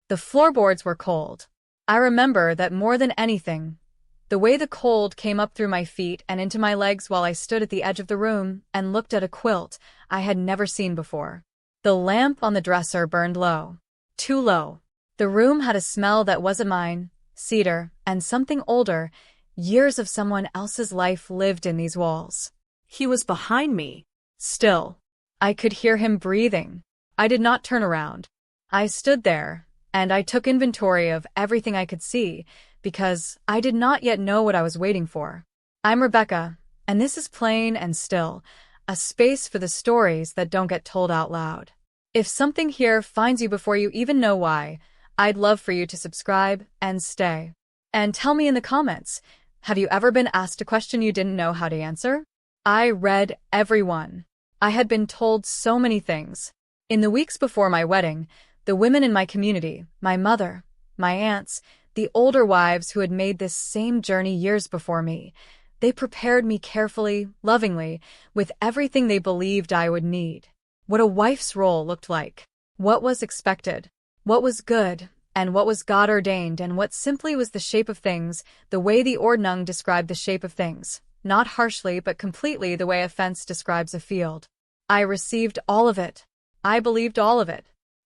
The floorboards were cold. I remember that more than anything, the way the cold came up through my feet and into my legs while I stood at the edge of the room and looked at a quilt I had never seen before. The lamp on the dresser burned low. Too low. The room had a smell that wasn't mine, cedar, and something older, years of someone else's life lived in these walls. He was behind me. Still, I could hear him breathing. I did not turn around. I stood there, and I took inventory of everything I could see, because I did not yet know what I was waiting for. I'm Rebecca, and this is Plain and Still, a space for the stories that don't get told out loud. If something here finds you before you even know why, I'd love for you to subscribe and stay. And tell me in the comments, have you ever been asked a question you didn't know how to answer? I read every one. I had been told so many things. In the weeks before my wedding, the women in my community, my mother, my aunts, the older wives who had made this same journey years before me, they prepared me carefully, lovingly, with everything they believed I would need. What a wife's role looked like. What was expected. What was good, and what was God-ordained, and what simply was the shape of things, the way the Ordnung described the shape of things. Not harshly but completely the way a fence describes a field. I received all of it. I believed all of it.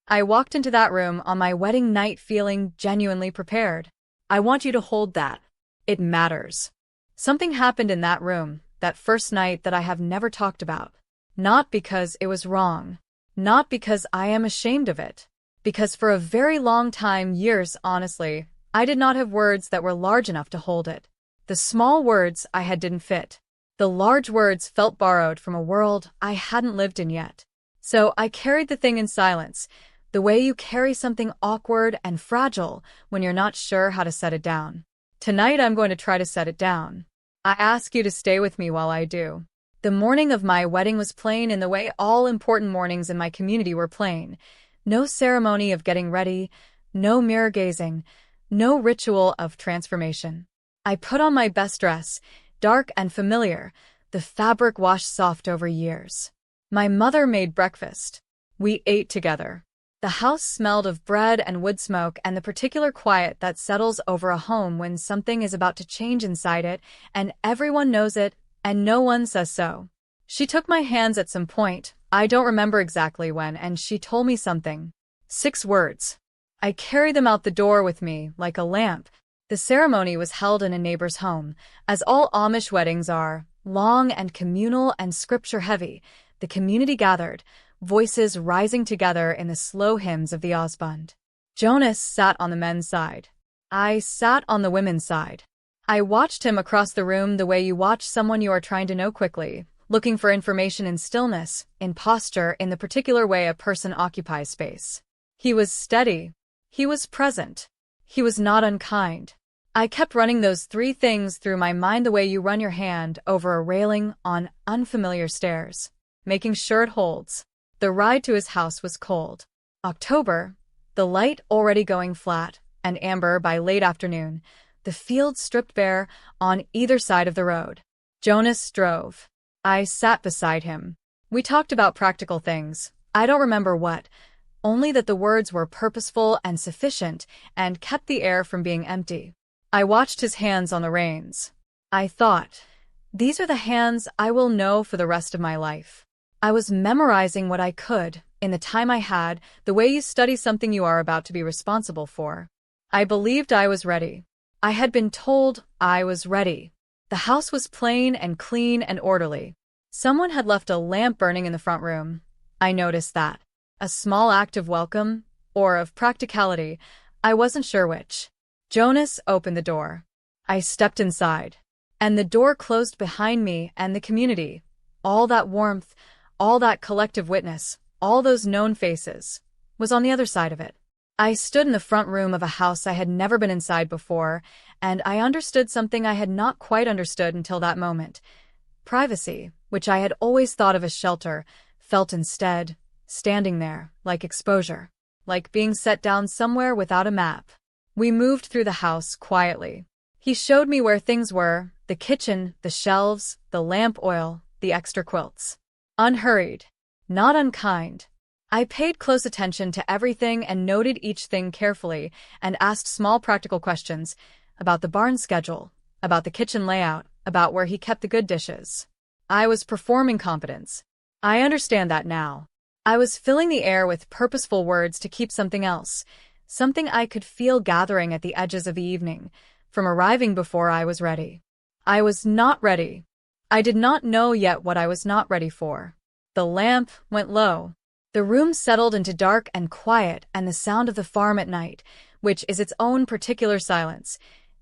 I walked into that room on my wedding night feeling genuinely prepared. I want you to hold that. It matters. Something happened in that room, that first night, that I have never talked about. Not because it was wrong. Not because I am ashamed of it. Because for a very long time, years honestly, I did not have words that were large enough to hold it. The small words I had didn't fit. The large words felt borrowed from a world I hadn't lived in yet. So I carried the thing in silence, the way you carry something awkward and fragile when you're not sure how to set it down. Tonight I'm going to try to set it down. I ask you to stay with me while I do. The morning of my wedding was plain in the way all important mornings in my community were plain. No ceremony of getting ready, no mirror gazing, no ritual of transformation. I put on my best dress, dark and familiar, the fabric washed soft over years. My mother made breakfast. We ate together. The house smelled of bread and wood smoke and the particular quiet that settles over a home when something is about to change inside it, and everyone knows it, and no one says so. She took my hands at some point, I don't remember exactly when, and she told me something. 6 words. I carry them out the door with me, like a lamp. The ceremony was held in a neighbor's home, as all Amish weddings are, long and communal and scripture-heavy. The community gathered, voices rising together in the slow hymns of the Osbund. Jonas sat on the men's side. I sat on the women's side. I watched him across the room the way you watch someone you are trying to know quickly, looking for information in stillness, in posture, in the particular way a person occupies space. He was steady. He was present. He was not unkind. I kept running those 3 things through my mind the way you run your hand over a railing on unfamiliar stairs, making sure it holds. The ride to his house was cold. October, the light already going flat and amber by late afternoon, the field stripped bare on either side of the road. Jonas drove. I sat beside him. We talked about practical things. I don't remember what, only that the words were purposeful and sufficient and kept the air from being empty. I watched his hands on the reins. I thought, these are the hands I will know for the rest of my life. I was memorizing what I could, in the time I had, the way you study something you are about to be responsible for. I believed I was ready. I had been told I was ready. The house was plain and clean and orderly. Someone had left a lamp burning in the front room. I noticed that. A small act of welcome, or of practicality, I wasn't sure which. Jonas opened the door. I stepped inside. And the door closed behind me and the community. All that warmth, all that collective witness, all those known faces, was on the other side of it. I stood in the front room of a house I had never been inside before, and I understood something I had not quite understood until that moment. Privacy, which I had always thought of as shelter, felt instead standing there, like exposure, like being set down somewhere without a map. We moved through the house quietly. He showed me where things were, the kitchen, the shelves, the lamp oil, the extra quilts. Unhurried. Not unkind. I paid close attention to everything and noted each thing carefully and asked small practical questions about the barn schedule, about the kitchen layout, about where he kept the good dishes. I was performing competence. I understand that now. I was filling the air with purposeful words to keep something else, something I could feel gathering at the edges of the evening, from arriving before I was ready. I was not ready. I did not know yet what I was not ready for. The lamp went low. The room settled into dark and quiet, and the sound of the farm at night, which is its own particular silence,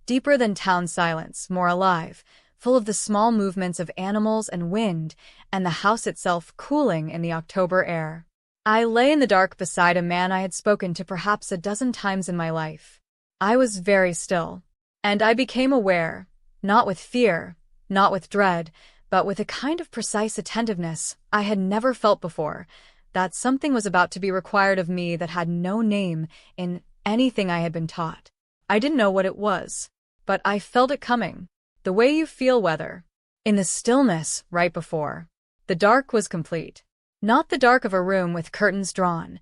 deeper than town silence, more alive, full of the small movements of animals and wind, and the house itself cooling in the October air. I lay in the dark beside a man I had spoken to perhaps a dozen times in my life. I was very still, and I became aware, not with fear, not with dread, but with a kind of precise attentiveness I had never felt before, that something was about to be required of me that had no name in anything I had been taught. I didn't know what it was, but I felt it coming, the way you feel weather. In the stillness right before, the dark was complete. Not the dark of a room with curtains drawn,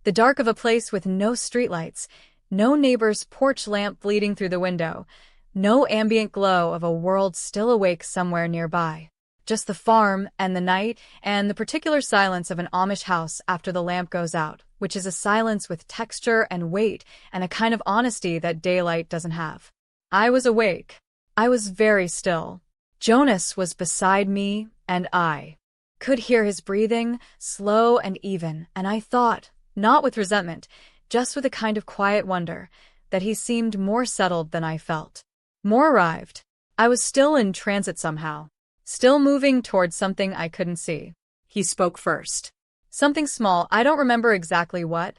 the dark of a place with no streetlights, no neighbor's porch lamp bleeding through the window, no ambient glow of a world still awake somewhere nearby. Just the farm and the night and the particular silence of an Amish house after the lamp goes out, which is a silence with texture and weight and a kind of honesty that daylight doesn't have. I was awake. I was very still. Jonas was beside me, and I could hear his breathing, slow and even, and I thought, not with resentment, just with a kind of quiet wonder, that he seemed more settled than I felt. More arrived. I was still in transit somehow. Still moving towards something I couldn't see. He spoke first. Something small, I don't remember exactly what,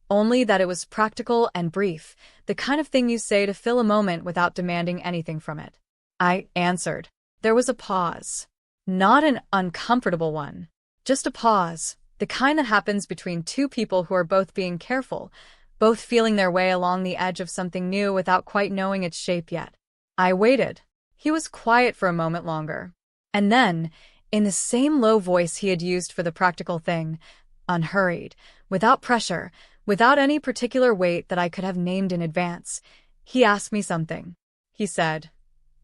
only that it was practical and brief, the kind of thing you say to fill a moment without demanding anything from it. I answered. There was a pause. Not an uncomfortable one. Just a pause, the kind that happens between two people who are both being careful, both feeling their way along the edge of something new without quite knowing its shape yet. I waited. He was quiet for a moment longer. And then, in the same low voice he had used for the practical thing, unhurried, without pressure, without any particular weight that I could have named in advance, he asked me something. He said,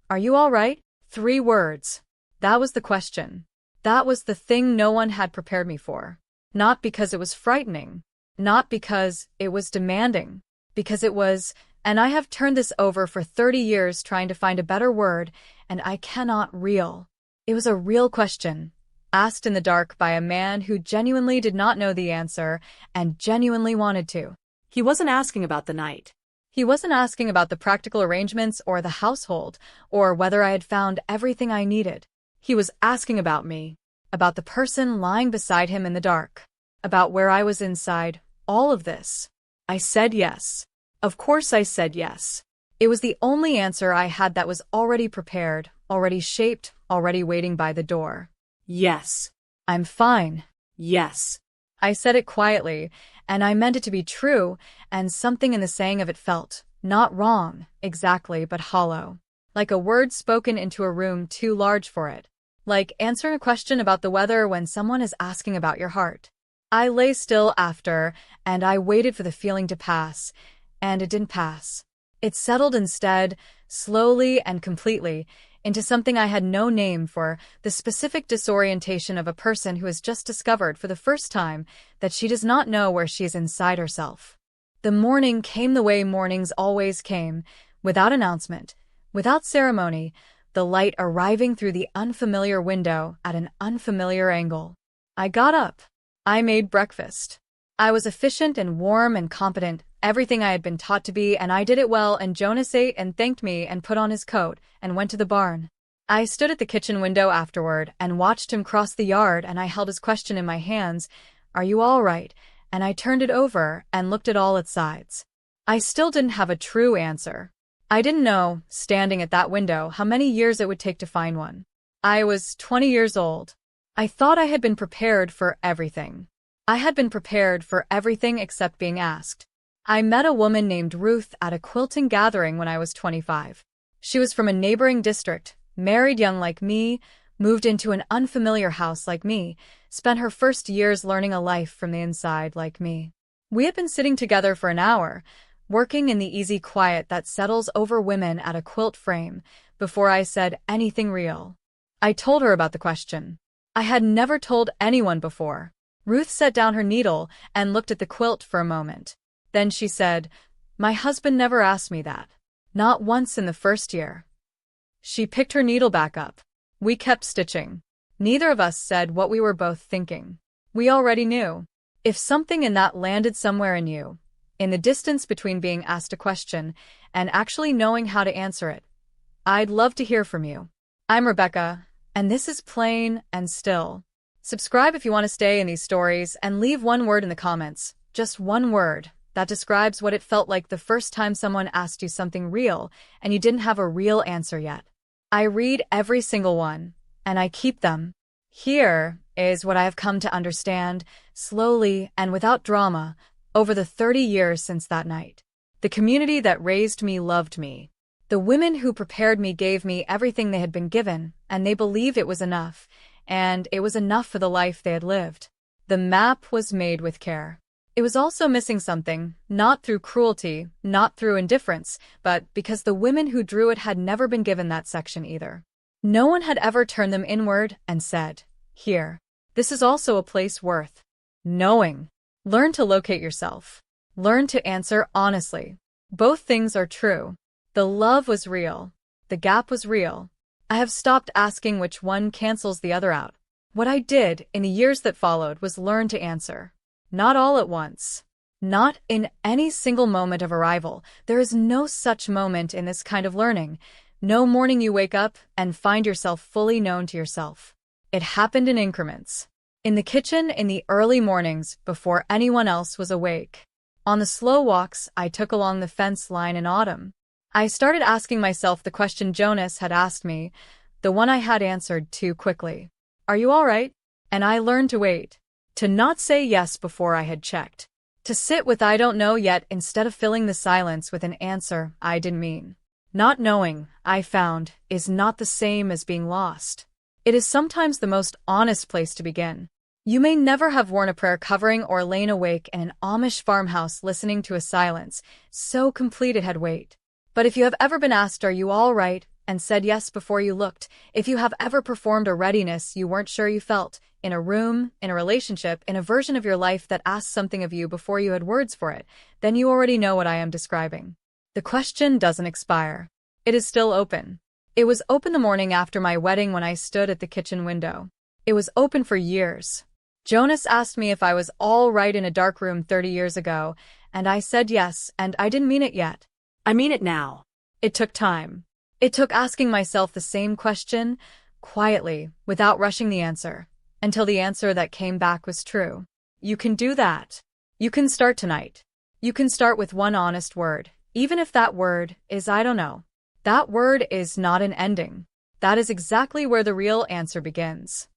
"Are you all right?" 3 words. That was the question. That was the thing no one had prepared me for. Not because it was frightening. Not because it was demanding. Because it was, and I have turned this over for 30 years trying to find a better word, and I cannot real. It was a real question, asked in the dark by a man who genuinely did not know the answer and genuinely wanted to. He wasn't asking about the night. He wasn't asking about the practical arrangements or the household, or whether I had found everything I needed. He was asking about me, about the person lying beside him in the dark, about where I was inside all of this. I said yes. Of course I said yes. It was the only answer I had that was already prepared, already shaped, already waiting by the door. Yes. I'm fine. Yes. I said it quietly, and I meant it to be true, and something in the saying of it felt, not wrong, exactly, but hollow. Like a word spoken into a room too large for it. Like answering a question about the weather when someone is asking about your heart. I lay still after, and I waited for the feeling to pass, and it didn't pass. It settled instead, slowly and completely, into something I had no name for, the specific disorientation of a person who has just discovered for the first time that she does not know where she is inside herself. The morning came the way mornings always came, without announcement, without ceremony, the light arriving through the unfamiliar window at an unfamiliar angle. I got up. I made breakfast. I was efficient and warm and competent, everything I had been taught to be, and I did it well, and Jonas ate and thanked me and put on his coat and went to the barn. I stood at the kitchen window afterward and watched him cross the yard, and I held his question in my hands, "Are you all right?" And I turned it over and looked at all its sides. I still didn't have a true answer. I didn't know, standing at that window, how many years it would take to find one. I was 20 years old. I thought I had been prepared for everything. I had been prepared for everything except being asked. I met a woman named Ruth at a quilting gathering when I was 25. She was from a neighboring district, married young like me, moved into an unfamiliar house like me, spent her first years learning a life from the inside like me. We had been sitting together for an hour, working in the easy quiet that settles over women at a quilt frame, before I said anything real. I told her about the question. I had never told anyone before. Ruth set down her needle and looked at the quilt for a moment. Then she said, "My husband never asked me that. Not once in the first year." She picked her needle back up. We kept stitching. Neither of us said what we were both thinking. We already knew. If something in that landed somewhere in you, in the distance between being asked a question and actually knowing how to answer it, I'd love to hear from you. I'm Rebecca, and this is Plain and Still. Subscribe if you want to stay in these stories, and leave one word in the comments, just one word, that describes what it felt like the first time someone asked you something real and you didn't have a real answer yet. I read every single one, and I keep them. Here is what I have come to understand, slowly and without drama, over the 30 years since that night. The community that raised me loved me. The women who prepared me gave me everything they had been given, and they believed it was enough, and it was enough for the life they had lived. The map was made with care. It was also missing something, not through cruelty, not through indifference, but because the women who drew it had never been given that section either. No one had ever turned them inward and said, "Here, this is also a place worth knowing." Learn to locate yourself. Learn to answer honestly. Both things are true. The love was real. The gap was real. I have stopped asking which one cancels the other out. What I did in the years that followed was learn to answer. Not all at once. Not in any single moment of arrival. There is no such moment in this kind of learning. No morning you wake up and find yourself fully known to yourself. It happened in increments. In the kitchen in the early mornings before anyone else was awake. On the slow walks I took along the fence line in autumn. I started asking myself the question Jonas had asked me, the one I had answered too quickly. "Are you all right?" And I learned to wait. To not say yes before I had checked. To sit with "I don't know yet" instead of filling the silence with an answer I didn't mean. Not knowing, I found, is not the same as being lost. It is sometimes the most honest place to begin. You may never have worn a prayer covering or lain awake in an Amish farmhouse listening to a silence so complete it had weight. But if you have ever been asked "Are you all right?" and said yes before you looked, if you have ever performed a readiness you weren't sure you felt, in a room, in a relationship, in a version of your life that asked something of you before you had words for it, then you already know what I am describing. The question doesn't expire. It is still open. It was open the morning after my wedding when I stood at the kitchen window. It was open for years. Jonas asked me if I was all right in a dark room 30 years ago, and I said yes, and I didn't mean it yet. I mean it now. It took time. It took asking myself the same question, quietly, without rushing the answer, until the answer that came back was true. You can do that. You can start tonight. You can start with one honest word, even if that word is "I don't know." That word is not an ending. That is exactly where the real answer begins.